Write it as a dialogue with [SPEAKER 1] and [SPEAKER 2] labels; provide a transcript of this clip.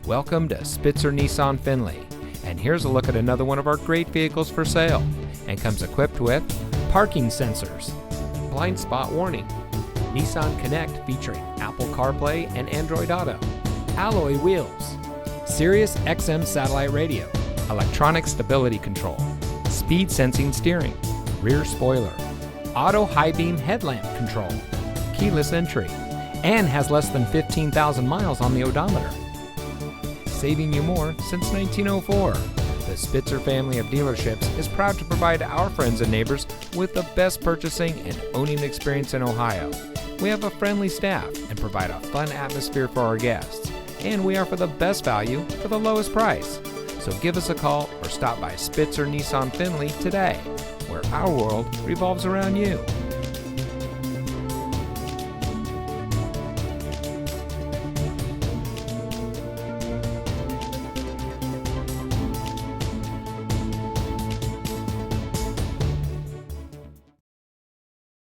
[SPEAKER 1] Welcome to Spitzer Nissan Findlay, and here's a look at another one of our great vehicles for sale, and comes equipped with parking sensors, blind spot warning, Nissan Connect featuring Apple CarPlay and Android Auto, alloy wheels, Sirius XM satellite radio, electronic stability control, speed sensing steering, rear spoiler, auto high beam headlamp control, keyless entry, and has less than 15,000 miles on the odometer. Saving you more since 1904. The Spitzer family of dealerships is proud to provide our friends and neighbors with the best purchasing and owning experience in Ohio. We have a friendly staff and provide a fun atmosphere for our guests, and we offer the best value for the lowest price. So give us a call or stop by Spitzer Nissan Findlay today, where our world revolves around you.